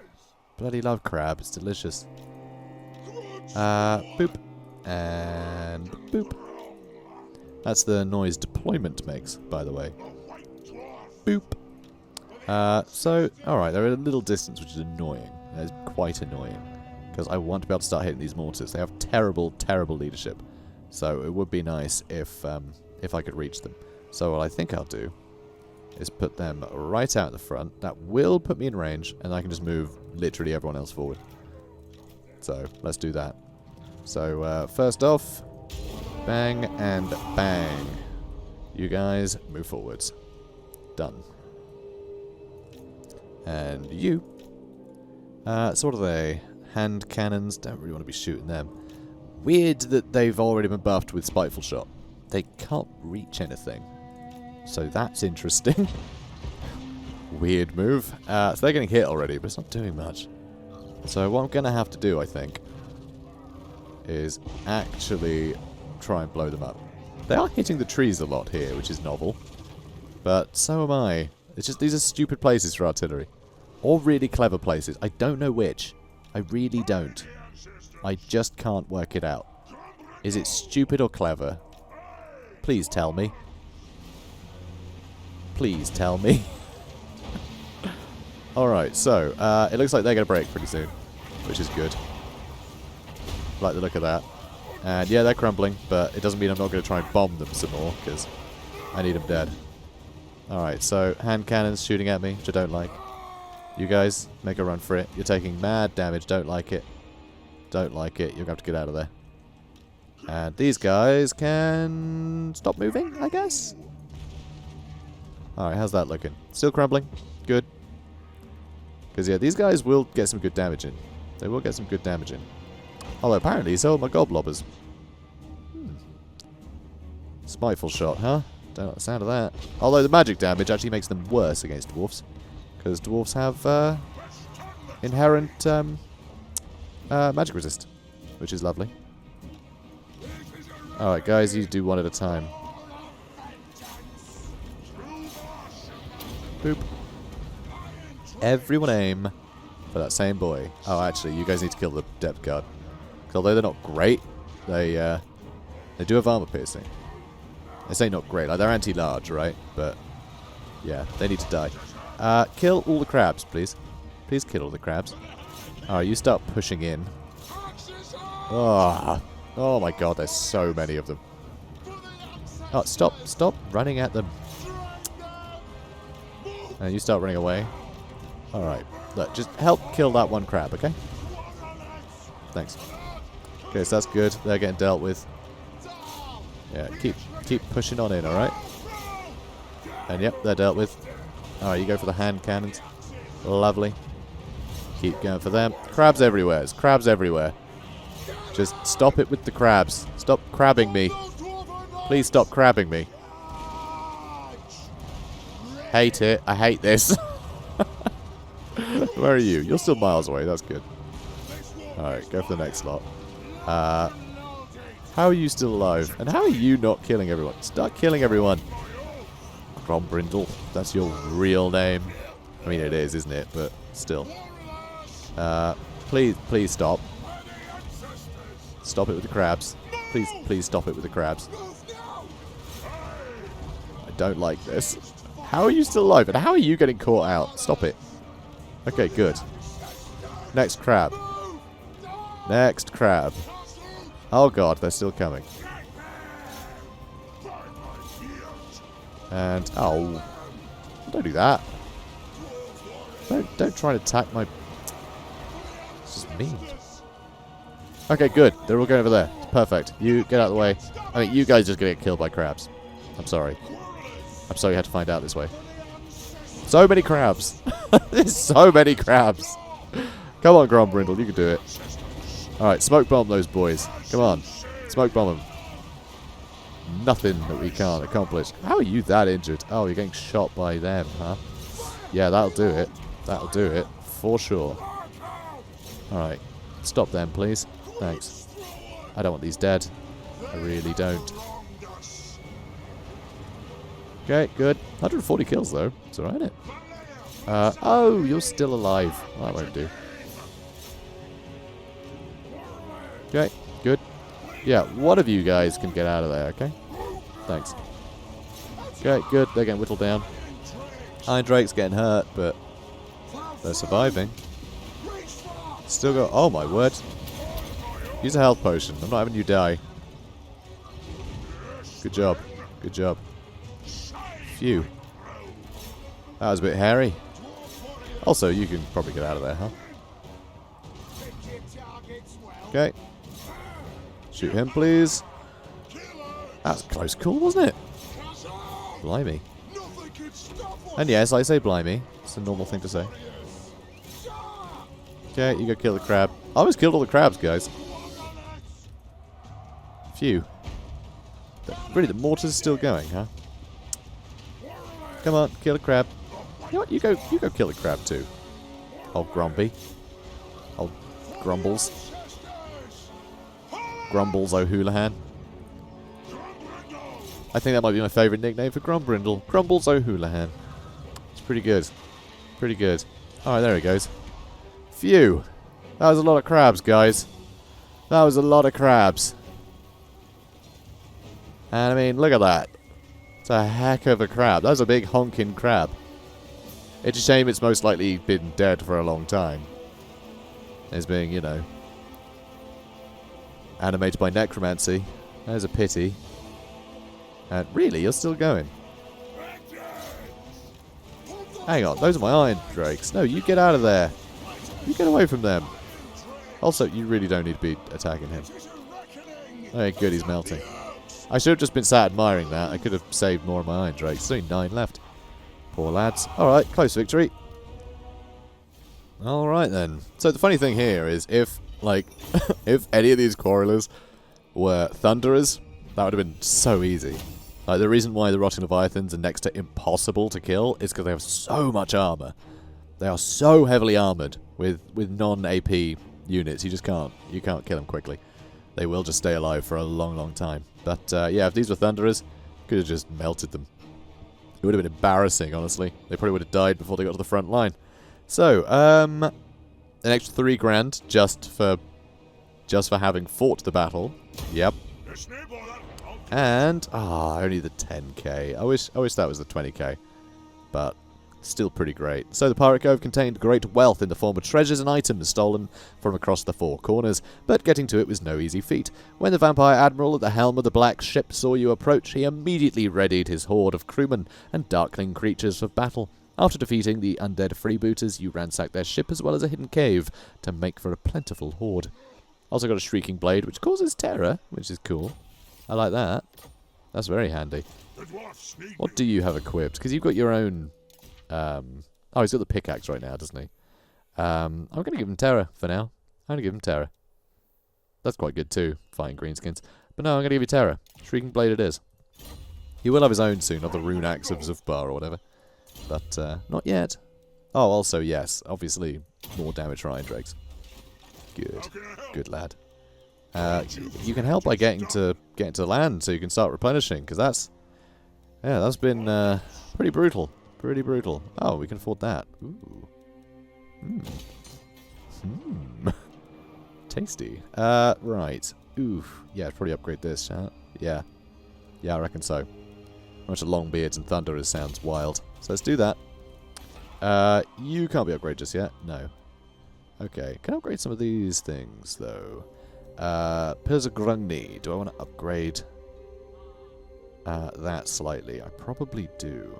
Bloody love crab. It's delicious. Boop. And boop. That's the noise deployment makes, by the way. Boop. So, alright, they're at a little distance, which is annoying. That is quite annoying. Because I want to be able to start hitting these mortars. They have terrible, terrible leadership. So it would be nice if I could reach them. So what I think I'll do is put them right out the front. That will put me in range, and I can just move literally everyone else forward. So, let's do that. So, first off, bang and bang. You guys move forwards. Done. And you. So what are they? Hand cannons. Don't really want to be shooting them. Weird that they've already been buffed with Spiteful Shot. they can't reach anything. So that's interesting. Weird move. So they're getting hit already, but it's not doing much. So what I'm going to have to do, I think, is actually try and blow them up. They are hitting the trees a lot here, which is novel. But so am I. It's just these are stupid places for artillery. Or really clever places. I don't know which. I really don't. I just can't work it out. Is it stupid or clever? Please tell me. Please tell me. Alright, so, it looks like they're going to break pretty soon, which is good. Like the look of that. And yeah, they're crumbling, but it doesn't mean I'm not going to try and bomb them some more, because I need them dead. Alright, so hand cannons shooting at me, which I don't like. You guys, make a run for it. You're taking mad damage, don't like it. Don't like it, you're going to have to get out of there. And these guys can stop moving, I guess? Alright, how's that looking? Still crumbling? Good. Because, yeah, these guys will get some good damage in. They will get some good damage in. Although, apparently, so are my goblobbers. Spiteful shot, huh? Don't like the sound of that. Although the magic damage actually makes them worse against dwarfs. Because dwarfs have inherent magic resist. Which is lovely. Alright, guys, you do one at a time. Boop. Everyone aim for that same boy. Oh, actually, you guys need to kill the depth guard. Although they're not great, they do have armor piercing. I say not great, like they're anti-large, right? But yeah, they need to die. Kill all the crabs, please. Please kill all the crabs. Alright, you start pushing in. Oh my god, there's so many of them. Oh, stop running at them. And you start running away. Alright, look, just help kill that one crab, okay? Thanks. Okay, so that's good. They're getting dealt with. Yeah, keep pushing on in, alright? And yep, they're dealt with. Alright, you go for the hand cannons. Lovely. Keep going for them. Crabs everywhere. There's crabs everywhere. Just stop it with the crabs. Stop crabbing me. Please stop crabbing me. Hate it. I hate this. Where are you? You're still miles away. That's good. Alright, go for the next lot. How are you still alive? And how are you not killing everyone? Start killing everyone. Grombrindal. That's your real name. I mean, it is, isn't it? But still. Please stop. Stop it with the crabs. Please stop it with the crabs. I don't like this. How are you still alive? And how are you getting caught out? Stop it. Okay, good. Next crab. Next crab. Oh god, they're still coming. And, oh. Don't do that. Don't try to attack my... This is mean. Okay, good. They're all going over there. It's perfect. You get out of the way. I mean, you guys just gonna get killed by crabs. I'm sorry. I'm sorry you had to find out this way. So many crabs. There's so many crabs. Come on, Grombrindal. You can do it. Alright, smoke bomb those boys. Come on. Smoke bomb them. Nothing that we can't accomplish. How are you that injured? Oh, you're getting shot by them, huh? Yeah, that'll do it. That'll do it. For sure. Alright. Stop them, please. Thanks. I don't want these dead. I really don't. Okay, good. 140 kills, though. It's alright, isn't it? Oh, you're still alive. Well, that won't do. Okay, good. Yeah, one of you guys can get out of there, okay? Thanks. Okay, good. They're getting whittled down. Iron Drake's getting hurt, but they're surviving. Still got... Oh, my word. Use a health potion. I'm not having you die. Good job. Good job. Phew. That was a bit hairy. Also, you can probably get out of there, huh? Okay. Shoot him, please. That was a close call, wasn't it? Blimey. And yes, I say blimey. It's a normal thing to say. Okay, you go kill the crab. I almost killed all the crabs, guys. Phew. Really, the mortar's still going, huh? Come on, kill a crab. You know what? You go kill a crab too. Old Grombi. Old Grumbles. Grumbles O'Houlihan. I think that might be my favourite nickname for Grombrindal. Grumbles O'Houlihan. It's pretty good. Pretty good. Alright, there he goes. Phew. That was a lot of crabs, guys. That was a lot of crabs. And I mean, look at that. It's a heck of a crab. That was a big honking crab. It's a shame it's most likely been dead for a long time. As being, you know, animated by necromancy. There's a pity. And really, you're still going. Hang on, those are my iron drakes. No, you get out of there. You get away from them. Also, you really don't need to be attacking him. Okay, good, he's melting. I should have just been sat admiring that. I could have saved more of my iron drakes. There's only 9 left. Poor lads. Alright, close victory. Alright then. So the funny thing here is if, like, if any of these quarrelers were thunderers, that would have been so easy. Like, the reason why the Rotting Leviathans are next to impossible to kill is because they have so much armor. They are so heavily armored with non-AP units. You just can't. You can't kill them quickly. They will just stay alive for a long, long time. But, yeah, if these were thunderers, could have just melted them. It would have been embarrassing, honestly. They probably would have died before they got to the front line. So, an extra 3 grand just for having fought the battle. Yep. And only the 10k. I wish that was the 20k, but still pretty great. So the Pirate Cove contained great wealth in the form of treasures and items stolen from across the 4 corners, but getting to it was no easy feat. When the Vampire Admiral at the helm of the Black Ship saw you approach, he immediately readied his horde of crewmen and darkling creatures for battle. After defeating the undead freebooters, you ransacked their ship as well as a hidden cave to make for a plentiful horde. Also got a Shrieking Blade, which causes terror, which is cool. I like that. That's very handy. What do you have equipped? Because you've got your own... oh, he's got the pickaxe right now, doesn't he? I'm going to give him terror for now. I'm going to give him terror. That's quite good too, fighting greenskins. But no, I'm going to give you terror. Shrieking Blade it is. He will have his own soon, of the Rune Axe of Zufbar or whatever. But not yet. Oh, also, yes, obviously, more damage for Iron Drakes. Good. Good lad. You can help by getting to land so you can start replenishing, because that's been pretty brutal. Pretty brutal. Oh, we can afford that. Ooh. Tasty. Right. Oof. Yeah, probably upgrade this, shall it? Yeah. Yeah, I reckon so. A bunch of Longbeards and Thunderers sounds wild. So let's do that. You can't be upgraded just yet. No. Okay. Can I upgrade some of these things, though? Pillars of Grungni. Do I want to upgrade that slightly? I probably do.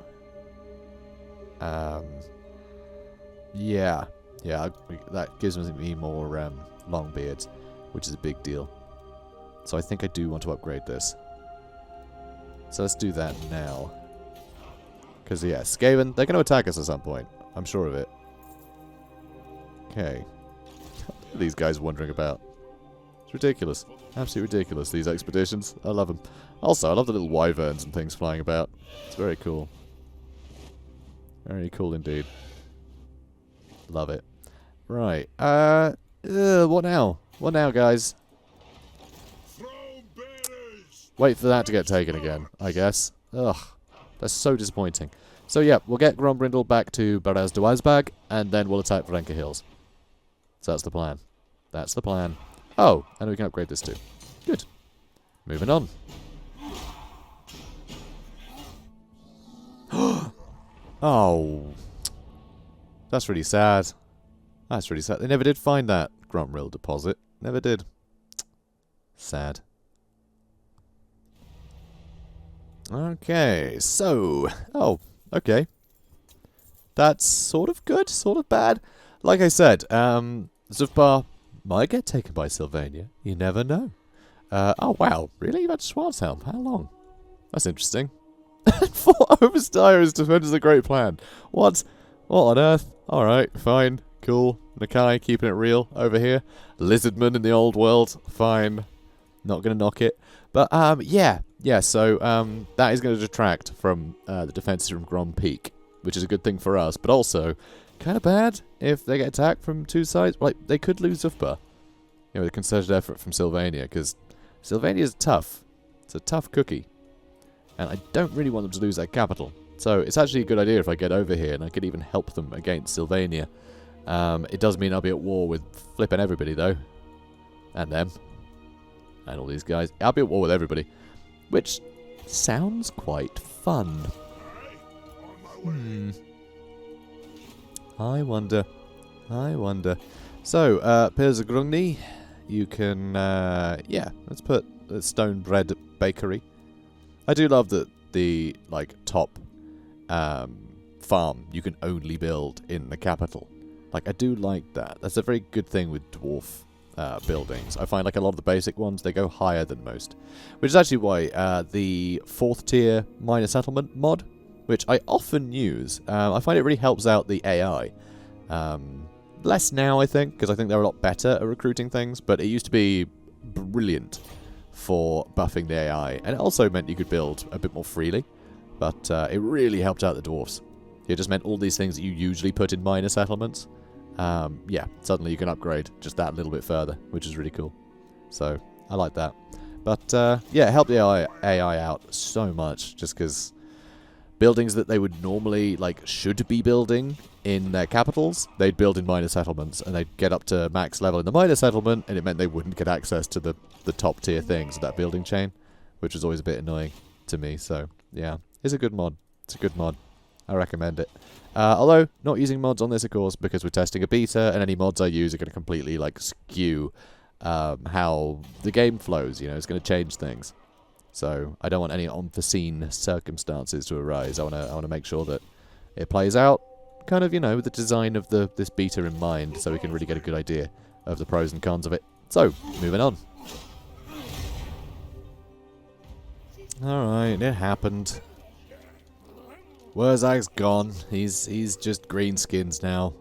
Yeah. Yeah, that gives me more Longbeards, which is a big deal. So I think I do want to upgrade this. So let's do that now. Because, yeah, Skaven, they're going to attack us at some point. I'm sure of it. Okay. These guys wandering about. It's ridiculous. Absolutely ridiculous, these expeditions. I love them. Also, I love the little wyverns and things flying about. It's very cool. Very cool indeed. Love it. Right. What now? What now, guys? Wait for that to get taken again, I guess. Ugh. That's so disappointing. So, yeah, we'll get Grombrindal back to Baraz de Wazbag, and then we'll attack Vrenka Hills. So that's the plan. That's the plan. Oh, and we can upgrade this too. Good. Moving on. Oh. That's really sad. That's really sad. They never did find that Grombrindal deposit. Never did. Sad. Okay, so... Oh, okay. That's sort of good, sort of bad. Like I said, Zufbar might get taken by Sylvania. You never know. Oh, wow. Really? You've had Schwarzhelm? How long? That's interesting. 4 Overstires defenders a great plan. What? What on earth? Alright, fine. Cool. Nakai keeping it real over here. Lizardman in the old world. Fine. Not gonna knock it. But, yeah. yeah, so that is going to detract from the defenses from Grom Peak, which is a good thing for us, but also kind of bad if they get attacked from two sides. Like, they could lose Zufbar, you know, with a concerted effort from Sylvania, because Sylvania is tough. It's a tough cookie, and I don't really want them to lose their capital. So it's actually a good idea if I get over here, and I could even help them against Sylvania. It does mean I'll be at war with flipping everybody, though. And them. And all these guys. I'll be at war with everybody. Which sounds quite fun. I wonder. So, Piers of Grungni. You can, yeah, let's put the stone bread bakery. I do love that the, like, top farm you can only build in the capital. Like, I do like that. That's a very good thing with dwarf buildings. I find, like, a lot of the basic ones, they go higher than most. Which is actually why the 4th tier minor settlement mod, which I often use, I find it really helps out the AI. Less now, I think, because I think they're a lot better at recruiting things, but it used to be brilliant for buffing the AI, and it also meant you could build a bit more freely, but it really helped out the dwarfs. It just meant all these things that you usually put in minor settlements, yeah, suddenly you can upgrade just that little bit further, which is really cool. So, I like that. But, yeah, it helped the AI out so much, just because buildings that they would normally, like, should be building in their capitals, they'd build in minor settlements, and they'd get up to max level in the minor settlement, and it meant they wouldn't get access to the top tier things of that building chain, which was always a bit annoying to me. So, yeah, it's a good mod. It's a good mod. I recommend it. Although, not using mods on this, of course, because we're testing a beta, and any mods I use are going to completely, like, skew how the game flows, you know, it's going to change things. So, I don't want any unforeseen circumstances to arise. I want to make sure that it plays out kind of, you know, with the design of this beta in mind, so we can really get a good idea of the pros and cons of it. So, moving on. Alright, it happened. Wurzag's gone. He's just greenskins now.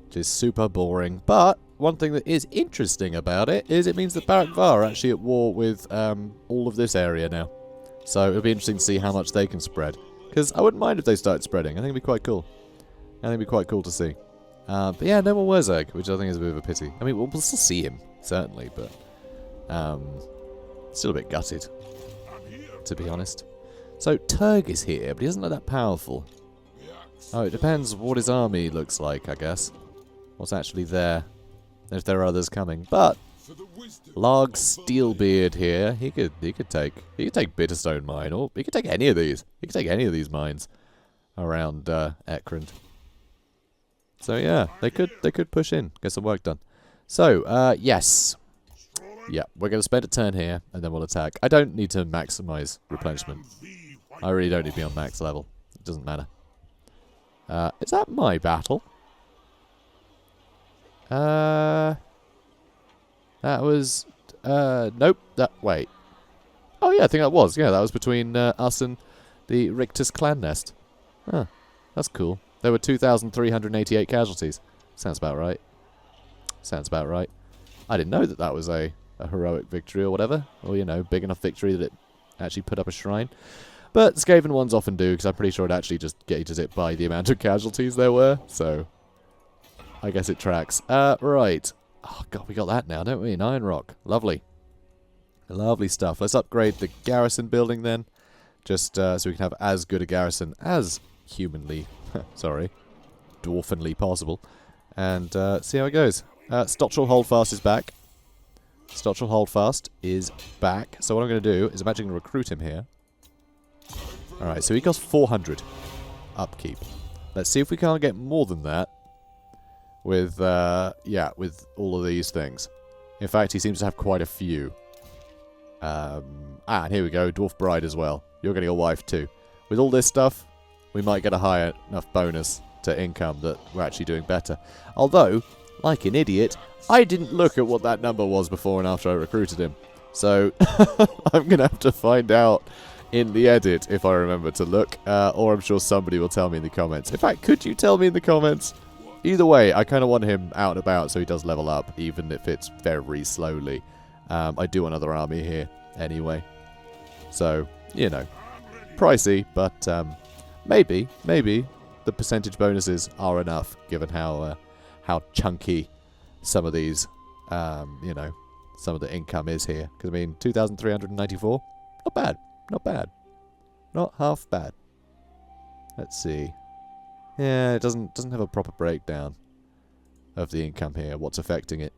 Which is super boring. But one thing that is interesting about it is it means that Barak Var are actually at war with all of this area now. So it'll be interesting to see how much they can spread. Because I wouldn't mind if they started spreading. I think it'd be quite cool. I think it'd be quite cool to see. But yeah, no more Wurzag, which I think is a bit of a pity. I mean, we'll still see him, certainly, but still a bit gutted, to be honest. So, Turg is here, but he doesn't look that powerful. Oh, it depends what his army looks like, I guess. What's actually there. If there are others coming. But Larg Steelbeard here, he could take Bitterstone Mine, or he could take any of these. He could take any of these mines around Ekrand. So yeah, they could push in, get some work done. So, yes. Yeah, we're going to spend a turn here, and then we'll attack. I don't need to maximize replenishment. I really don't need to be on max level. It doesn't matter. Is that my battle? That was... nope. Wait. Oh yeah, I think that was. Yeah, that was between us and the Rictus clan nest. Huh. That's cool. There were 2,388 casualties. Sounds about right. Sounds about right. I didn't know that was a heroic victory or whatever. Or, you know, big enough victory that it actually put up a shrine. But Skaven ones often do, because I'm pretty sure it actually just gauges it by the amount of casualties there were. So, I guess it tracks. Right. Oh, God, we got that now, don't we? In Iron Rock. Lovely. Lovely stuff. Let's upgrade the garrison building then. Just so we can have as good a garrison as humanly, sorry, dwarfenly possible. And see how it goes. Stotchel Holdfast is back. Stotchel Holdfast is back. So what I'm going to do is I'm actually going to recruit him here. Alright, so he costs 400 upkeep. Let's see if we can't get more than that with, yeah, with all of these things. In fact, he seems to have quite a few. And here we go, Dwarf Bride as well. You're getting a wife too. With all this stuff, we might get a high enough bonus to income that we're actually doing better. Although, like an idiot, I didn't look at what that number was before and after I recruited him. So, I'm going to have to find out in the edit if I remember to look, or I'm sure somebody will tell me in the comments. In fact, could you tell me in the comments? Either way, I kind of want him out and about so he does level up, even if it's very slowly. I do another army here anyway. So, you know, pricey, but maybe the percentage bonuses are enough, given how chunky some of these, you know, some of the income is here. Because, I mean, 2,394? Not bad. Not bad. Not half bad. Let's see. Yeah, it doesn't have a proper breakdown of the income here, what's affecting it,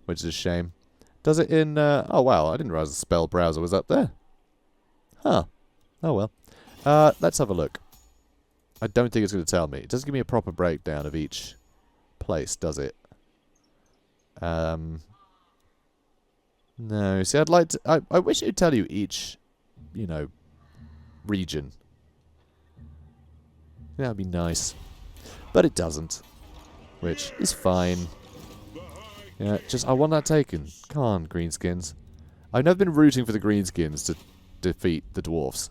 which is a shame. Does it in, oh wow, I didn't realize the spell browser was up there. Huh. Oh well. Let's have a look. I don't think it's going to tell me. It doesn't give me a proper breakdown of each place, does it? No. See, I'd like to, I wish it would tell you each, you know, region. That would be nice. But it doesn't. Which is fine. Yeah, just, I want that taken. Come on, greenskins. I've never been rooting for the greenskins to defeat the dwarfs.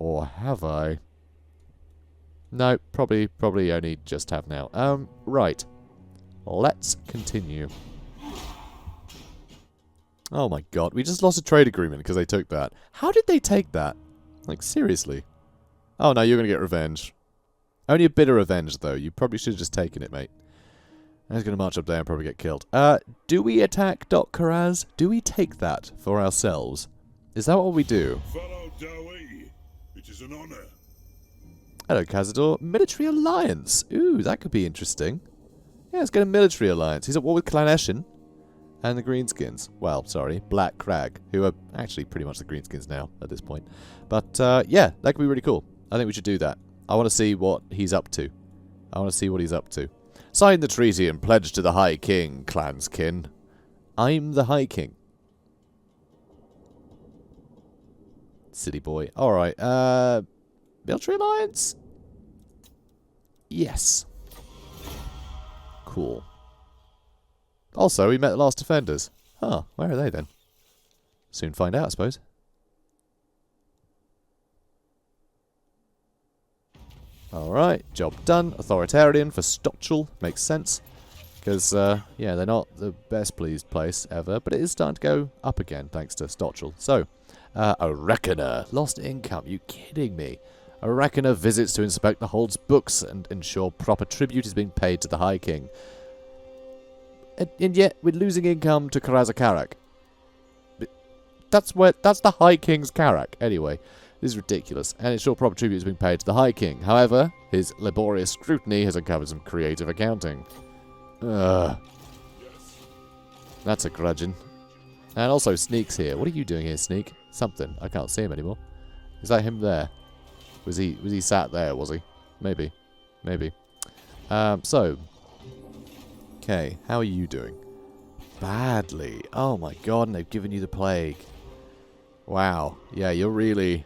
Or have I? No, probably only just have now. Right. Let's continue. Oh my god, we just lost a trade agreement because they took that. How did they take that? Like, seriously? Oh no, you're gonna get revenge. Only a bit of revenge, though. You probably should have just taken it, mate. I was going to march up there and probably get killed. Do we attack Karaz? Do we take that for ourselves? Is that what we do? Follow Dawi. It is an honor. Hello, Cazador. Military alliance. Ooh, that could be interesting. Yeah, let's get a military alliance. He's at war with Clan Eshin and the Greenskins. Well, sorry, Black Crag, who are actually pretty much the Greenskins now at this point. But, yeah, that could be really cool. I think we should do that. I want to see what he's up to. I want to see what he's up to. Sign the treaty and pledge to the High King, clanskin. I'm the High King. Silly boy. Alright, military alliance? Yes. Cool. Also, we met the last defenders. Huh, where are they then? Soon find out, I suppose. Alright, job done. Authoritarian for Stochel. Makes sense. Because, yeah, they're not the best pleased place ever, but it is starting to go up again, thanks to Stochel. So, a reckoner. Lost income. You kidding me? A reckoner visits to inspect the hold's books and ensure proper tribute is being paid to the High King. And yet, we're losing income to Karaz Ankor. That's the High King's Karak. Anyway. This is ridiculous, and ensure proper tribute is being paid to the High King. However, his laborious scrutiny has uncovered some creative accounting. Ugh. That's a grudging. And also, Sneak's here. What are you doing here, Sneak? Something. I can't see him anymore. Is that him there? Was he sat there, was he? Maybe. Maybe. So. Okay, how are you doing? Badly. Oh my god, and they've given you the plague. Wow. Yeah, you're really...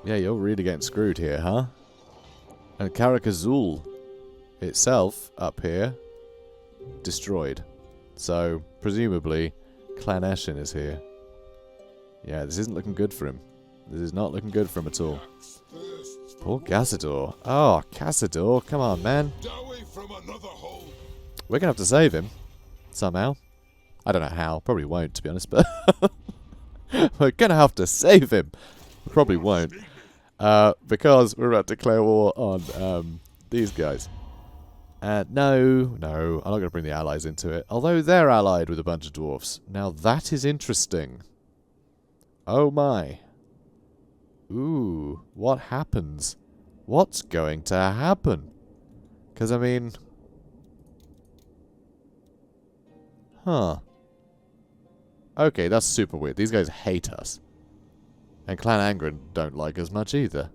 Yeah, you're really getting screwed here, huh? And Karakazul itself, up here, destroyed. So, presumably, Clan Eshin is here. Yeah, this isn't looking good for him. This is not looking good for him at all. Poor Cazador. Oh, Cazador, come on, man. We're gonna have to save him. Somehow. I don't know how. Probably won't, to be honest, but... we're gonna have to save him. We probably won't. Because we're about to declare war on these guys. No, I'm not going to bring the allies into it. Although they're allied with a bunch of dwarfs. Now that is interesting. Oh my. Ooh, what happens? What's going to happen? Because, I mean... Huh. Okay, that's super weird. These guys hate us. And Clan Angren don't like us much either.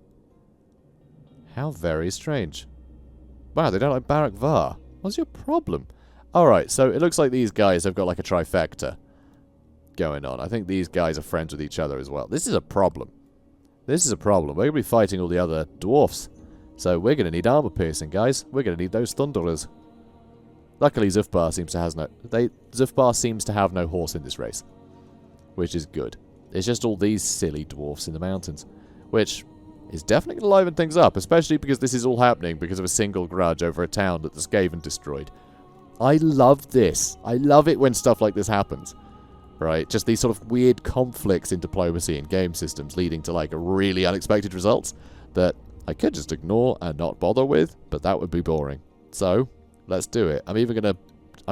How very strange. Wow, they don't like Barak Var. What's your problem? Alright, so it looks like these guys have got like a trifecta going on. I think these guys are friends with each other as well. This is a problem. This is a problem. We're going to be fighting all the other dwarfs. So we're going to need armor piercing, guys. We're going to need those thunderers. Luckily, Zufbar seems to have no horse in this race. Which is good. It's just all these silly dwarfs in the mountains. Which is definitely going to liven things up. Especially because this is all happening because of a single grudge over a town that the Skaven destroyed. I love this. I love it when stuff like this happens. right? Just these sort of weird conflicts in diplomacy and game systems leading to, like, really unexpected results that I could just ignore and not bother with, but that would be boring. So, let's do it. I'm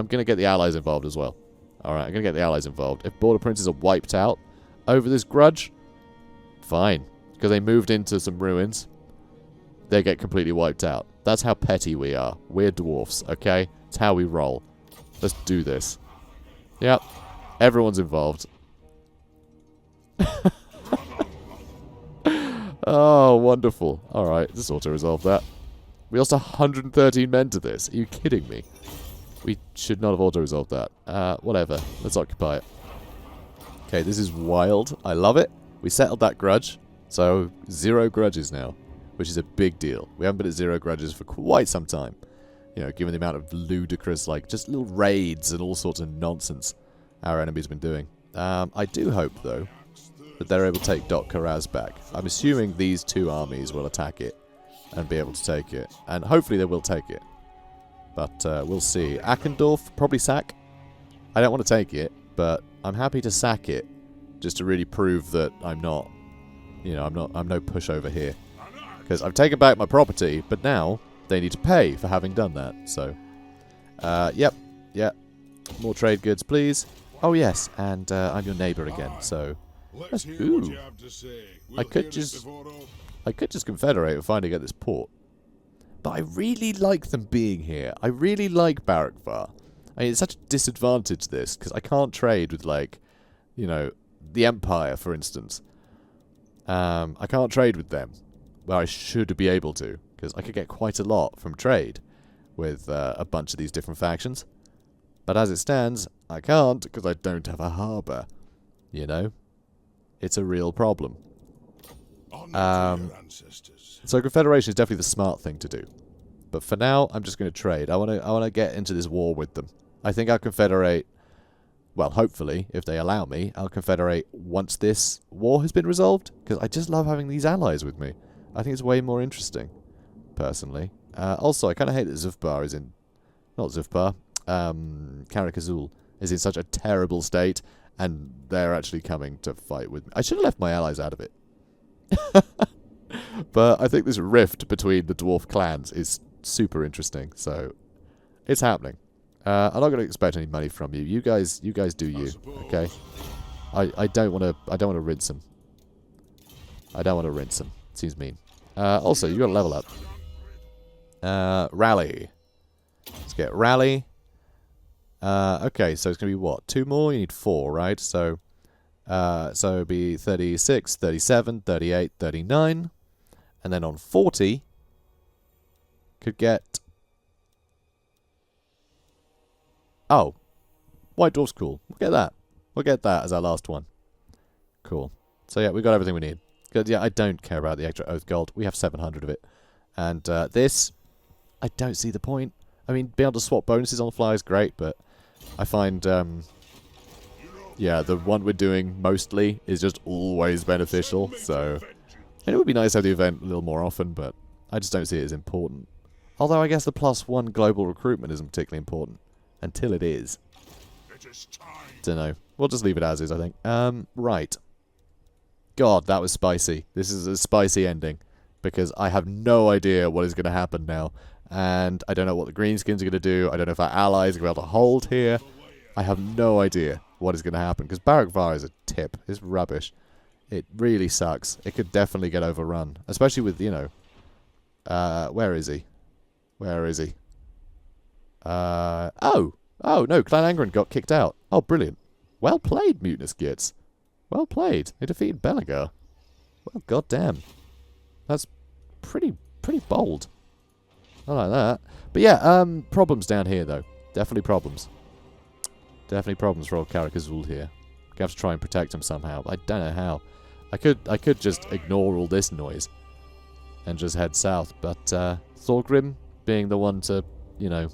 gonna get the allies involved as well. Alright, I'm gonna get the allies involved. If border princes are wiped out over this grudge, fine. Because they moved into some ruins, they get completely wiped out. That's how petty we are. We're dwarfs, okay? It's how we roll. Let's do this. Yep. Everyone's involved. Oh, wonderful. Alright, just auto-resolve that. We lost 113 men to this. Are you kidding me? We should not have auto-resolved that. Whatever. Let's occupy it. Okay, this is wild. I love it. We settled that grudge. So, 0 grudges now. Which is a big deal. We haven't been at 0 grudges for quite some time. You know, given the amount of ludicrous, like, just little raids and all sorts of nonsense our enemy's been doing. I do hope, though, that they're able to take Karaz back. I'm assuming these 2 armies will attack it and be able to take it. And hopefully they will take it. But we'll see. Akendorf, probably sack. I don't want to take it, but I'm happy to sack it just to really prove that I'm not, you know, I'm no pushover here. Because I've taken back my property, but now they need to pay for having done that. So, yep. More trade goods, please. Oh, yes, and I'm your neighbour again, so... Ooh. I could just confederate and finally get this port. But I really like them being here. I really like Barakvar. I mean, it's such a disadvantage, this, because I can't trade with, like, you know, the Empire, for instance. I can't trade with them, where I should be able to, because I could get quite a lot from trade with a bunch of these different factions. But as it stands, I can't, because I don't have a harbour. You know? It's a real problem. So Confederation is definitely the smart thing to do. But for now, I'm just going to trade. I want to get into this war with them. I think I'll confederate... Well, hopefully, if they allow me, I'll confederate once this war has been resolved. Because I just love having these allies with me. I think it's way more interesting, personally. Also, I kind of hate that Zufbar is in... Not Zufbar. Karak Azul is in such a terrible state, and they're actually coming to fight with me. I should have left my allies out of it. But I think this rift between the dwarf clans is super interesting, so it's happening. I'm not going to expect any money from you. You guys do you, okay? I don't want to rinse them. I don't want to rinse them. Seems mean. Also, you got to level up. Rally. Let's get rally. Okay, so it's going to be what? 2 more? You need 4, right? So it'd be 36, 37, 38, 39. And then on 40, could get... Oh, White Dwarf's cool. We'll get that. We'll get that as our last one. Cool. So yeah, we got everything we need. Good. Yeah, I don't care about the extra Oath Gold. We have 700 of it. And this, I don't see the point. I mean, being able to swap bonuses on the fly is great, but I find, yeah, the one we're doing mostly is just always beneficial, so... And it would be nice to have the event a little more often, but I just don't see it as important. Although I guess the +1 global recruitment isn't particularly important. Until it is. Don't know. We'll just leave it as is, I think. Right. God, that was spicy. This is a spicy ending. Because I have no idea what is going to happen now. And I don't know what the greenskins are going to do. I don't know if our allies are going to be able to hold here. I have no idea what is going to happen. Because Barakvar is a tip. It's rubbish. It really sucks. It could definitely get overrun. Especially with, you know... where is he? Where is he? Oh, no, Clan Angren got kicked out. Oh, brilliant. Well played, Mutinous Gits. Well played. They defeated Belagar. Well, goddamn. That's pretty bold. I like that. But yeah, problems down here, though. Definitely problems. Definitely problems for old Karak Azul here. We have to try and protect him somehow. I don't know how. I could just ignore all this noise and just head south, but Thorgrim being the one to, you know,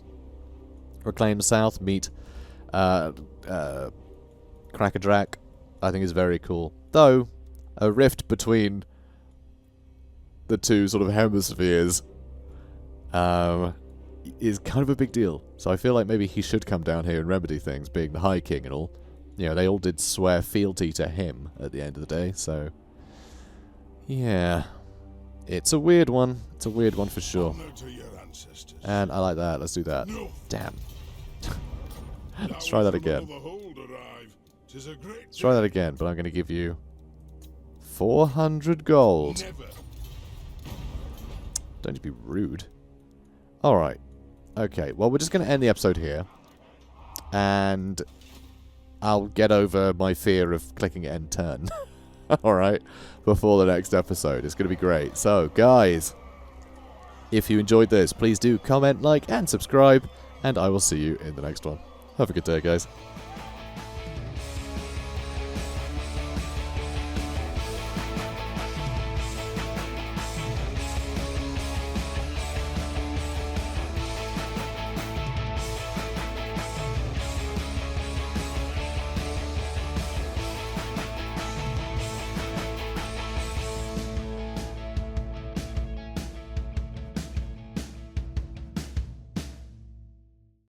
reclaim south, meet Krakadrak, I think is very cool. Though, a rift between the two sort of hemispheres is kind of a big deal. So I feel like maybe he should come down here and remedy things, being the High King and all. you know, they all did swear fealty to him at the end of the day, so... Yeah. It's a weird one. It's a weird one for sure. Honor to your ancestors. And I like that. Let's do that. No. Damn. Let's try that again. Let's Let's try that again, but I'm going to give you 400 gold. Never. Don't you be rude. Alright. Okay, well, we're just going to end the episode here. And I'll get over my fear of clicking end turn. Alright, before the next episode. It's going to be great. So, guys, if you enjoyed this, please do comment, like, and subscribe. And I will see you in the next one. Have a good day, guys.